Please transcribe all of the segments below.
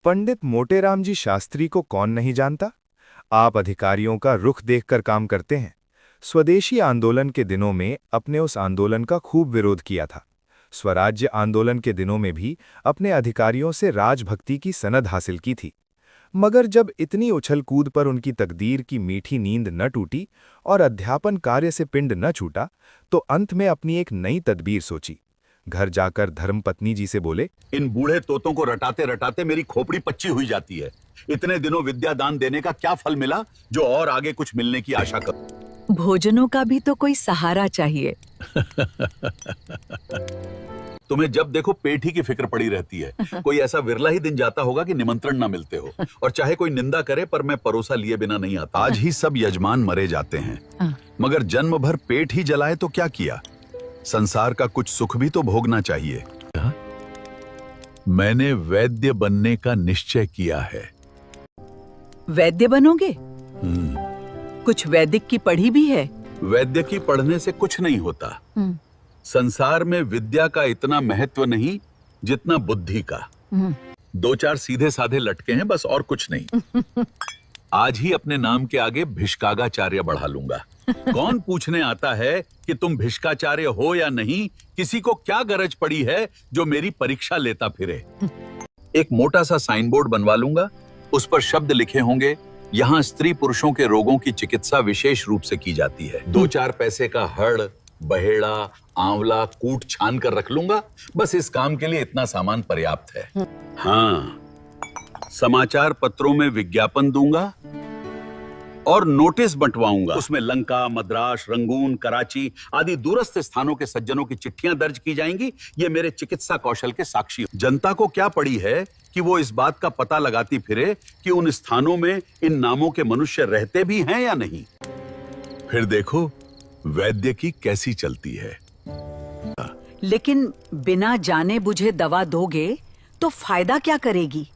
पंडित मोटेराम जी शास्त्री को कौन नहीं जानता? आप अधिकारियों का रुख देखकर काम करते हैं। स्वदेशी आंदोलन के दिनों में अपने उस आंदोलन का खूब विरोध किया था। स्वराज्य आंदोलन के दिनों में भी अपने अधिकारियों से राजभक्ति की सनद हासिल की थी। मगर जब इतनी उछल-कूद पर उनकी तकदीर की मीठी नींद न टूटी और अध्यापन कार्य से पिंड न छूटा, तो अंत में अपनी एक नई तदबीर सोची। घर जाकर धर्मपत्नी जी से बोले, इन बूढ़े तोतों को रटाते रटाते मेरी खोपड़ी पच्ची हुई जाती है। इतने दिनों विद्या दान देने का क्या फल मिला जो और आगे कुछ मिलने की आशा कर। भोजनों का भी तो कोई सहारा चाहिए। तुम्हें जब देखो पेट ही की फिक्र पड़ी रहती है। कोई ऐसा विरला ही दिन जाता होगा कि निमंत्रण ना मिलते हो, और चाहे कोई निंदा करे पर मैं परोसा लिए बिना नहीं आता। आज ही सब यजमान मरे जाते हैं, मगर जन्म भर पेट ही जलाए तो क्या किया। संसार का कुछ सुख भी तो भोगना चाहिए। मैंने वैद्य बनने का निश्चय किया है। वैद्य बनोगे? कुछ वैदिक की पढ़ी भी है? वैद्य की पढ़ने से कुछ नहीं होता। संसार में विद्या का इतना महत्व नहीं जितना बुद्धि का। दो चार सीधे साधे लटके हैं बस, और कुछ नहीं। आज ही अपने नाम के आगे भिष्कागाचार्य बढ़ा लूंगा। कौन पूछने आता है कि तुम भिष्काचार्य हो या नहीं? किसी को क्या गरज पड़ी है जो मेरी परीक्षा लेता फिरे। एक मोटा सा साइन बोर्ड बनवा लूंगा, उस पर शब्द लिखे होंगे, यहाँ स्त्री पुरुषों के रोगों की चिकित्सा विशेष रूप से की जाती है। दो चार पैसे का हड़, बहेड़ा, आंवला कूट छान कर रख लूंगा। बस इस काम के लिए इतना सामान पर्याप्त है। हाँ, समाचार पत्रों में विज्ञापन दूंगा और नोटिस बंटवाऊंगा। उसमें लंका, मद्रास, रंगून, कराची आदि दूरस्थ स्थानों के सज्जनों की चिट्ठियां दर्ज की जाएंगी। ये मेरे चिकित्सा कौशल के साक्षी। जनता को क्या पड़ी है कि वो इस बात का पता लगाती फिरे कि उन स्थानों में इन नामों के मनुष्य रहते भी हैं या नहीं। फिर देखो वैद्य की कैसी चलती है। लेकिन बिना जाने बुझे दवा दोगे तो फायदा क्या करेगी?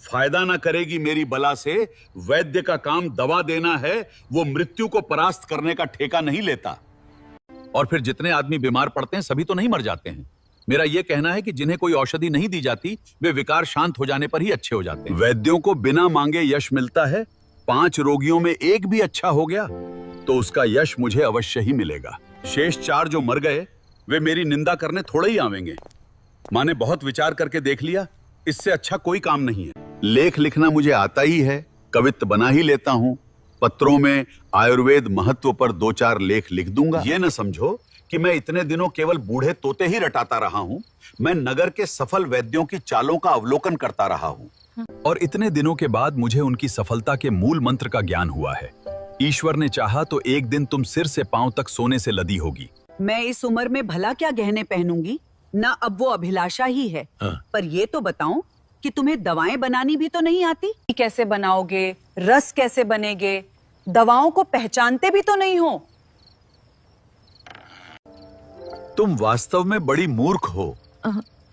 फायदा ना करेगी मेरी बला से। वैद्य का काम दवा देना है, वो मृत्यु को परास्त करने का ठेका नहीं लेता। और फिर जितने आदमी बीमार पड़ते हैं सभी तो नहीं मर जाते हैं। मेरा यह कहना है कि जिन्हें कोई औषधि नहीं दी जाती वे विकार शांत हो जाने पर ही अच्छे हो जाते हैं। वैद्यों को बिना मांगे यश मिलता है। 5 रोगियों में एक भी अच्छा हो गया तो उसका यश मुझे अवश्य ही मिलेगा। शेष 4 जो मर गए वे मेरी निंदा करने थोड़े ही आवेंगे। माने बहुत विचार करके देख लिया, इससे अच्छा कोई काम नहीं है। लेख लिखना मुझे आता ही है, कवित्त बना ही लेता हूँ। पत्रों में आयुर्वेद महत्व पर 2-4 लेख लिख दूंगा। ये न समझो कि मैं इतने दिनों केवल बूढ़े तोते ही रटाता रहा हूँ। मैं नगर के सफल वैद्यों की चालों का अवलोकन करता रहा हूँ, और इतने दिनों के बाद मुझे उनकी सफलता के मूल मंत्र का ज्ञान हुआ है। ईश्वर ने चाहा तो एक दिन तुम सिर से पांव तक सोने से लदी होगी। मैं इस उम्र में भला क्या गहने पहनूंगी ना, अब वो अभिलाषा ही है। पर ये तो बताओ कि तुम्हें दवाएं बनानी भी तो नहीं आती। कैसे बनाओगे, रस कैसे बनेगे, दवाओं को पहचानते भी तो नहीं हो। तुम वास्तव में बड़ी मूर्ख हो।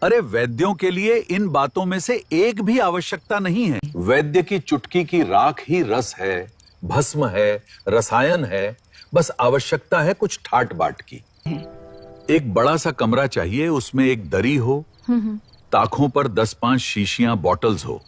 अरे वैद्यों के लिए इन बातों में से एक भी आवश्यकता नहीं है। वैद्य की चुटकी की राख ही रस है, भस्म है, रसायन है। बस आवश्यकता है कुछ ठाट बाट की। एक बड़ा सा कमरा चाहिए, उसमें एक दरी हो, ताकों पर 10-5 शीशियां बॉटल्स हो।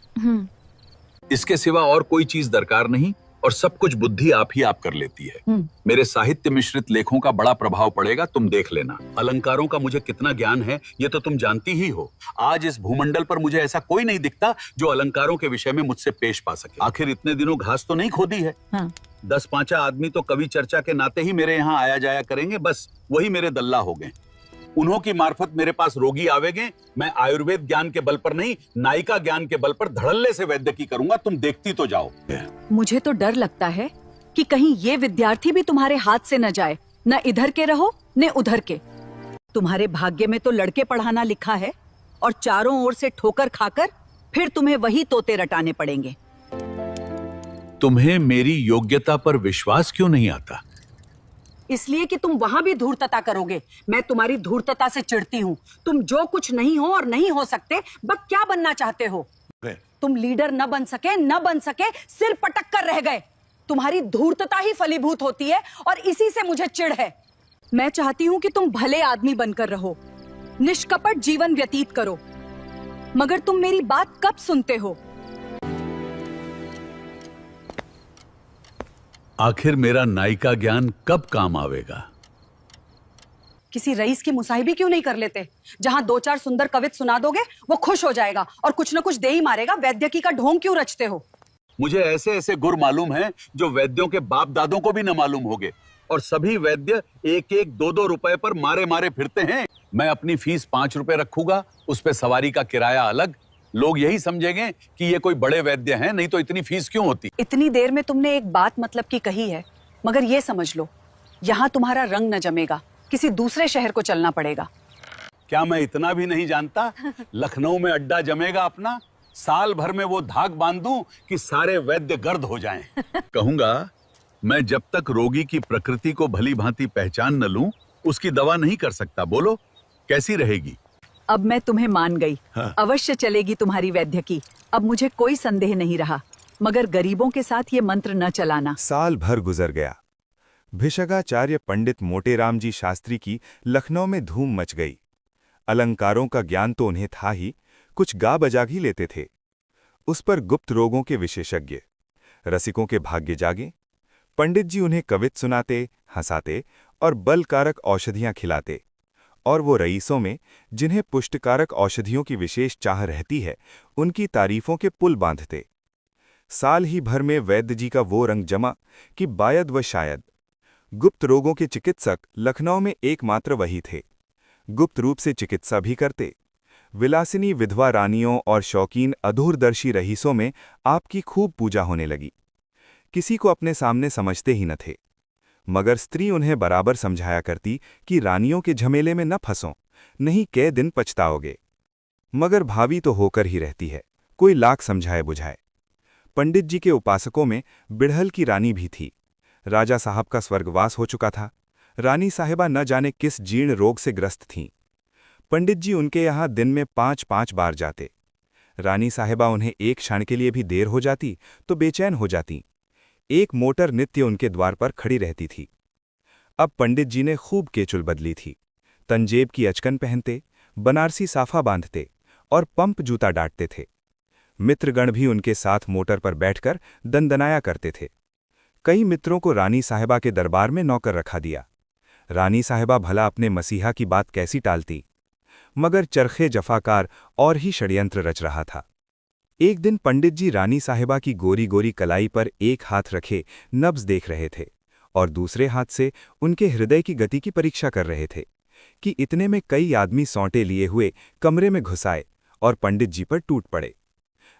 इसके सिवा और कोई चीज दरकार नहीं, और सब कुछ बुद्धि आप ही आप कर लेती है। मेरे साहित्य मिश्रित लेखों का बड़ा प्रभाव पड़ेगा, तुम देख लेना। अलंकारों का मुझे कितना ज्ञान है ये तो तुम जानती ही हो। आज इस भूमंडल पर मुझे ऐसा कोई नहीं दिखता जो अलंकारों के विषय में मुझसे पेश पा सके। आखिर इतने दिनों घास तो नहीं खोदी है। 10-5 आदमी तो कवि चर्चा के नाते ही मेरे यहाँ आया जाया करेंगे, बस वही मेरे दल्ला हो गए। उन्हों की मार्फत मेरे पास रोगी आवेंगे। मैं आयुर्वेद ज्ञान के बल पर नहीं, नायिका ज्ञान के बल पर धड़ल्ले से वैद्य की करूंगा। तुम देखती तो जाओ। मुझे तो डर लगता है कि कहीं ये विद्यार्थी भी तुम्हारे हाथ से न जाए। न इधर के रहो न उधर के। तुम्हारे भाग्य में तो लड़के पढ़ाना लिखा है, और चारों ओर से ठोकर खाकर फिर तुम्हें वही तोते रटाने पड़ेंगे। तुम्हें मेरी योग्यता पर विश्वास क्यों नहीं आता? इसलिए कि तुम वहां भी धूर्तता करोगे। मैं तुम्हारी धूर्तता से चिढ़ती हूँ। तुम जो कुछ नहीं हो और नहीं हो सकते, बस क्या बनना चाहते हो? तुम लीडर न बन सके, सिर पटक कर रह गए। तुम्हारी धूर्तता ही फलीभूत होती है, और इसी से मुझे चिढ़ है। मैं चाहती हूँ कि तुम भले आदमी बनकर रहो, निष्कपट जीवन व्यतीत करो। मगर तुम मेरी बात कब सुनते हो? आखिर मेरा नायिका ज्ञान कब काम आवेगा? किसी रईस की मुसाहिबी क्यों नहीं कर लेते? जहां दो चार सुंदर कवित सुना दोगे वो खुश हो जाएगा और कुछ न कुछ दे ही मारेगा। वैद्यकी का ढोंग क्यों रचते हो? मुझे ऐसे ऐसे गुर मालूम हैं जो वैद्यों के बाप दादों को भी न मालूम होंगे, और सभी वैद्य एक एक दो दो रुपए पर मारे मारे फिरते हैं। मैं अपनी फीस 5 रुपए रखूंगा, उस पे सवारी का किराया अलग। लोग यही समझेंगे कि ये कोई बड़े वैद्य हैं, नहीं तो इतनी फीस क्यों होती? इतनी देर में तुमने एक बात मतलब की कही है, मगर ये समझ लो यहाँ तुम्हारा रंग न जमेगा, किसी दूसरे शहर को चलना पड़ेगा। क्या मैं इतना भी नहीं जानता? लखनऊ में अड्डा जमेगा अपना, साल भर में वो धाक बांधूं कि सारे वैद्य गर्द हो जाएं। कहूंगा मैं जब तक रोगी की प्रकृति को भली भांति पहचान न लूं, उसकी दवा नहीं कर सकता। बोलो कैसी रहेगी? अब मैं तुम्हें मान गई। हाँ। अवश्य चलेगी तुम्हारी वैद्यकी, अब मुझे कोई संदेह नहीं रहा। मगर गरीबों के साथ ये मंत्र न चलाना। साल भर गुजर गया। भिषगाचार्य पंडित मोटेराम जी शास्त्री की लखनऊ में धूम मच गई। अलंकारों का ज्ञान तो उन्हें था ही, कुछ गा बजा भी लेते थे। उस पर गुप्त रोगों के विशेषज्ञ, रसिकों के भाग्य जागे। पंडित जी उन्हें कवित सुनाते, हंसाते और बलकारक औषधियां खिलाते, और वो रईसों में जिन्हें पुष्टकारक औषधियों की विशेष चाह रहती है, उनकी तारीफों के पुल बांधते। साल ही भर में वैद्य जी का वो रंग जमा कि बायद व शायद गुप्त रोगों के चिकित्सक लखनऊ में एकमात्र वही थे। गुप्त रूप से चिकित्सा भी करते। विलासिनी विधवा रानियों और शौकीन अधूरदर्शी रईसों में आपकी खूब पूजा होने लगी। किसी को अपने सामने समझते ही न थे, मगर स्त्री उन्हें बराबर समझाया करती कि रानियों के झमेले में न फंसो, नहीं कै दिन पछताओगे। मगर भावी तो होकर ही रहती है, कोई लाख समझाए बुझाए। पंडित जी के उपासकों में बिड़हल की रानी भी थी। राजा साहब का स्वर्गवास हो चुका था। रानी साहिबा न जाने किस जीर्ण रोग से ग्रस्त थीं। पंडित जी उनके यहाँ दिन में 5-5 बार जाते। रानी साहिबा उन्हें एक क्षण के लिए भी देर हो जाती तो बेचैन हो जाती। एक मोटर नित्य उनके द्वार पर खड़ी रहती थी। अब पंडित जी ने खूब केचुल बदली थी। तंजेब की अचकन पहनते, बनारसी साफा बांधते और पंप जूता डांटते थे। मित्रगण भी उनके साथ मोटर पर बैठकर दंदनाया करते थे। कई मित्रों को रानी साहिबा के दरबार में नौकर रखा दिया। रानी साहिबा भला अपने मसीहा की बात कैसी टालती, मगर चरखे जफाकार और ही षड्यंत्र रच रहा था। एक दिन पंडित जी रानी साहिबा की गोरी गोरी कलाई पर एक हाथ रखे नब्ज देख रहे थे और दूसरे हाथ से उनके हृदय की गति की परीक्षा कर रहे थे कि इतने में कई आदमी सौंटे लिए हुए कमरे में घुसाए और पंडित जी पर टूट पड़े।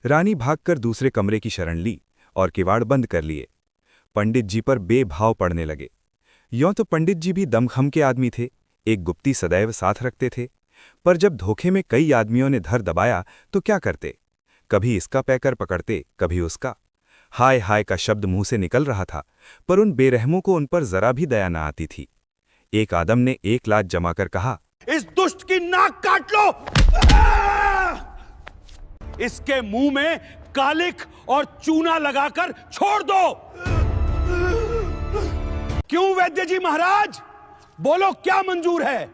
रानी भागकर दूसरे कमरे की शरण ली और किवाड़ बंद कर लिए। पंडित जी पर बेभाव पड़ने लगे। यों तो पंडित जी भी दमखम के आदमी थे, एक गुप्ती सदैव साथ रखते थे, पर जब धोखे में कई आदमियों ने धर दबाया तो क्या करते? कभी इसका पैकर पकड़ते, कभी उसका। हाय हाय का शब्द मुंह से निकल रहा था, पर उन बेरहमों को उन पर जरा भी दया न आती थी। एक आदम ने एक लात जमाकर कहा, इस दुष्ट की नाक काट लो। इसके मुंह में कालिक और चूना लगाकर छोड़ दो। क्यों वैद्य जी महाराज, बोलो क्या मंजूर है?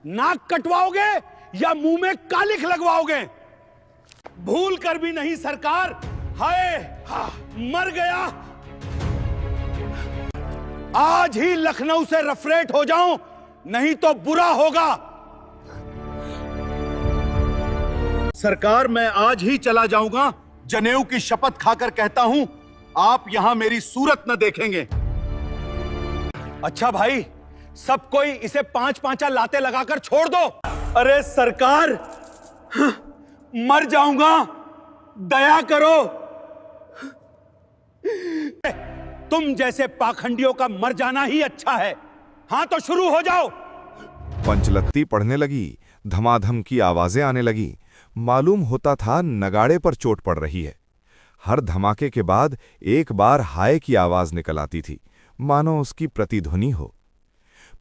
नाक कटवाओगे या मुंह में कालिक लगवाओगे? भूल कर भी नहीं सरकार। हाय मर गया। आज ही लखनऊ से रफरेट हो जाऊं, नहीं तो बुरा होगा। सरकार मैं आज ही चला जाऊंगा। जनेऊ की शपथ खाकर कहता हूं, आप यहां मेरी सूरत न देखेंगे। अच्छा भाई, सब कोई इसे 5-5 लाते लगाकर छोड़ दो। अरे सरकार, मर जाऊंगा, दया करो। तुम जैसे पाखंडियों का मर जाना ही अच्छा है। हां तो शुरू हो जाओ। पंचलत्ती पड़ने लगी, धमाधम की आवाजें आने लगी। मालूम होता था नगाड़े पर चोट पड़ रही है। हर धमाके के बाद एक बार हाय की आवाज निकल आती थी, मानो उसकी प्रतिध्वनि हो।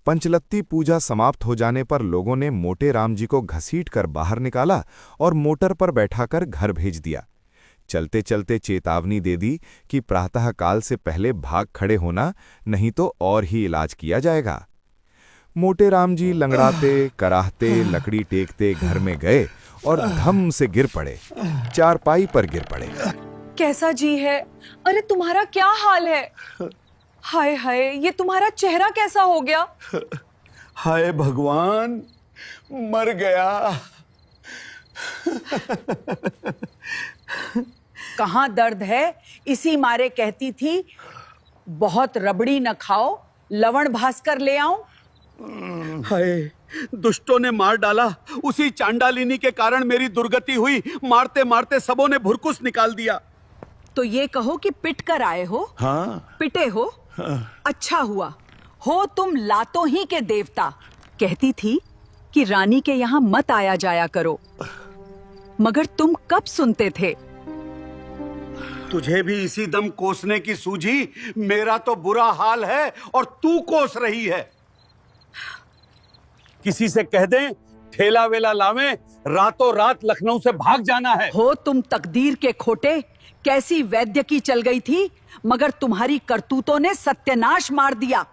पंचलत्ती पूजा समाप्त हो जाने पर लोगों ने मोटेराम जी को घसीटकर बाहर निकाला और मोटर पर बैठाकर घर भेज दिया। चलते चलते चेतावनी दे दी कि प्रातःकाल से पहले भाग खड़े होना, नहीं तो और ही इलाज किया जाएगा। मोटेराम जी लंगड़ाते कराहते लकड़ी टेकते घर में गए और धम से गिर पड़े, चारपाई पर गिर पड़े। कैसा जी है? अरे तुम्हारा क्या हाल है? हाय हाय, ये तुम्हारा चेहरा कैसा हो गया? हाय भगवान, मर गया। कहाँ दर्द है, इसी मारे कहती थी बहुत रबड़ी न खाओ, लवण भास्कर ले आऊं। हाय, दुष्टों ने मार डाला। उसी चांडालिनी के कारण मेरी दुर्गति हुई। मारते मारते सबों ने भुरकुस निकाल दिया। तो ये कहो कि पिट कर आए हो। हाँ। पिटे हो। हाँ। अच्छा हुआ, हो तुम लातों ही के देवता। कहती थी कि रानी के यहाँ मत आया जाया करो, मगर तुम कब सुनते थे? तुझे भी इसी दम कोसने की सूझी। मेरा तो बुरा हाल है और तू कोस रही है। किसी से कह दें ठेला वेला लावें, रातों रात लखनऊ से भाग जाना है। हो तुम तकदीर के खोटे। कैसी वैद्य की चल गई थी, मगर तुम्हारी करतूतों ने सत्यानाश मार दिया।